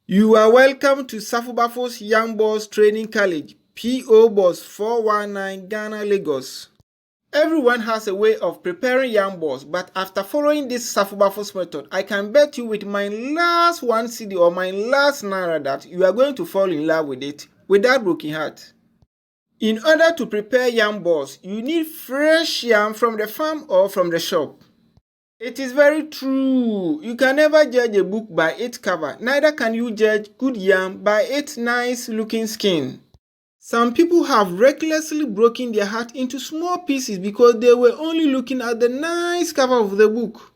You are welcome to Safubafo's Young Boys Training College, P.O. Box 419 Ghana, Lagos. Everyone has a way of preparing young boys, but after following this Safubafo's method, I can bet you with my last one CD or my last naira that you are going to fall in love with it without broken heart. In order to prepare yam balls, you need fresh yam from the farm or from the shop. It is very true. You can never judge a book by its cover. Neither can you judge good yam by its nice looking skin. Some people have recklessly broken their heart into small pieces because they were only looking at the nice cover of the book.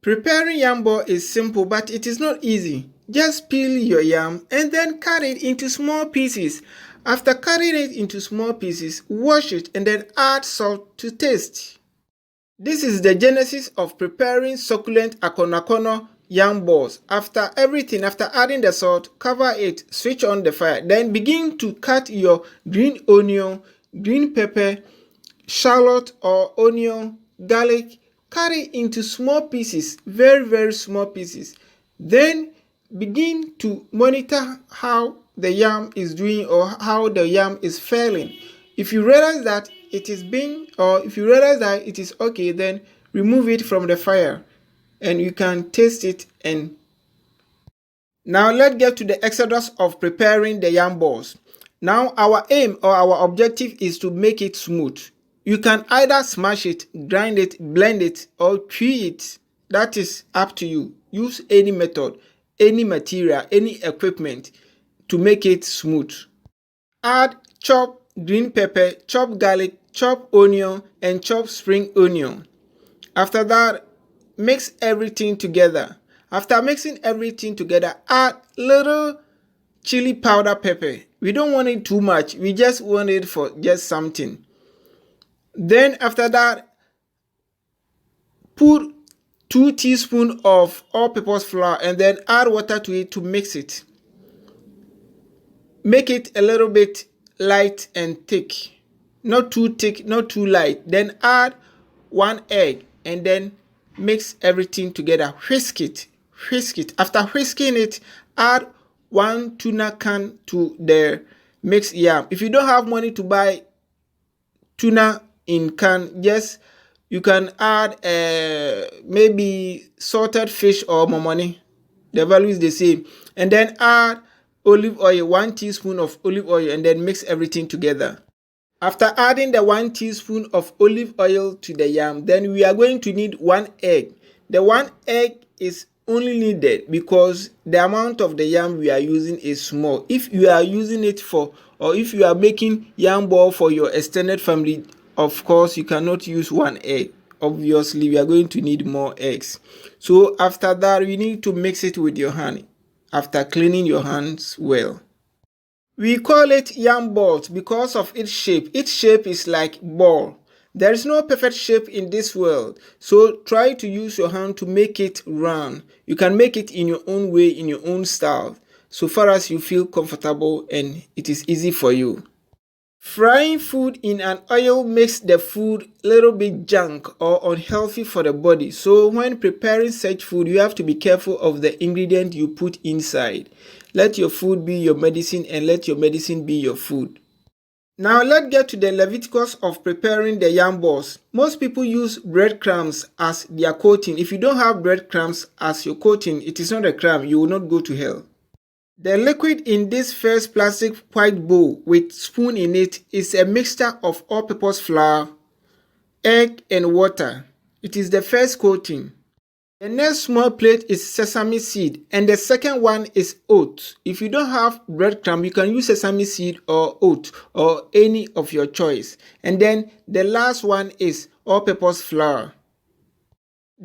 Preparing yam ball is simple, but it is not easy. Just peel your yam and then cut it into small pieces. After cutting it into small pieces, wash it and then add salt to taste. This is the genesis of preparing succulent akonakono yam balls. After adding the salt, cover it, switch on the fire, then begin to cut your green onion, green pepper, shallot or onion, garlic, cut it into small pieces, very small pieces. Then begin to monitor how the yam is doing or how the yam is failing. If you realize that it is being, or if you realize that it is okay, then remove it from the fire and you can taste it. And now let's get to the exodus of preparing the yam balls. Now our aim or our objective is to make it smooth. You can either smash it, grind it, blend it, or chew it. That is up to you. Use any method, any material, any equipment to make it smooth. Add chopped green pepper, chopped garlic, chopped onion, and chopped spring onion. After that, mix everything together. After mixing everything together, add little chili powder pepper. We don't want it too much. We just want it for just something. Then after that, put 2 teaspoons of all-purpose flour and then add water to it to mix it. Make it a little bit light and thick. Not too thick, not too light. Then add 1 egg and then mix everything together. Whisk it. After whisking it, add 1 tuna can to the mixed yam. If you don't have money to buy tuna in can, you can add maybe salted fish or momoni. The value is the same. And then add olive oil, 1 teaspoon of olive oil, and then mix everything together. After adding the 1 teaspoon of olive oil to the yam, then we are going to need 1 egg. The 1 egg is only needed because the amount of the yam we are using is small. If you are using it for, or if you are making yam ball for your extended family, of course you cannot use 1 egg. Obviously we are going to need more eggs. So after that, we need to mix it with your hand after cleaning your hands well. We call it yam balls because of its shape. Its shape is like ball. There is no perfect shape in this world, so try to use your hand to make it round. You can make it in your own way, in your own style, so far as you feel comfortable and it is easy for you. Frying food in an oil makes the food a little bit junk or unhealthy for the body. So when preparing such food, you have to be careful of the ingredient you put inside. Let your food be your medicine and let your medicine be your food. Now let's get to the Leviticus of preparing the yam balls. Most people use breadcrumbs as their coating. If you don't have breadcrumbs as your coating, it is not a crumb. You will not go to hell. The liquid in this first plastic white bowl with spoon in it is a mixture of all-purpose flour, egg, and water. It is the first coating. The next small plate is sesame seed and the second one is oat. If you don't have breadcrumb, you can use sesame seed or oat or any of your choice. And then the last one is all-purpose flour.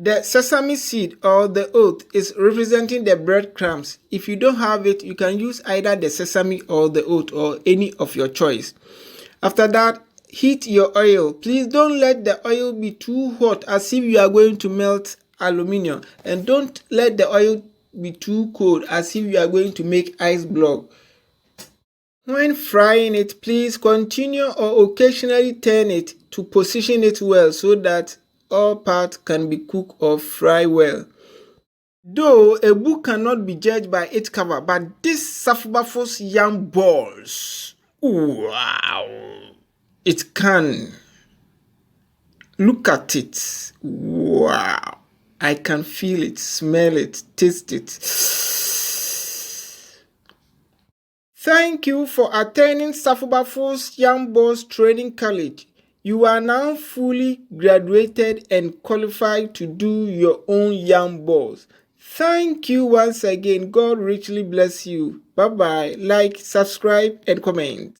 The sesame seed or the oat is representing the breadcrumbs. If you don't have it, you can use either the sesame or the oat or any of your choice. After that, heat your oil. Please don't let the oil be too hot as if you are going to melt aluminium, and don't let the oil be too cold as if you are going to make ice block. When frying it, please continue or occasionally turn it to position it well so that all parts can be cooked or fry well. Though a book cannot be judged by its cover, but this Safubafo's young balls, wow, it can. Look at it. Wow. I can feel it, smell it, taste it. Thank you for attending Safubafo's Young Boys Training College. You are now fully graduated and qualified to do your own young balls. Thank you once again. God richly bless you. Bye bye. Like, subscribe, and comment.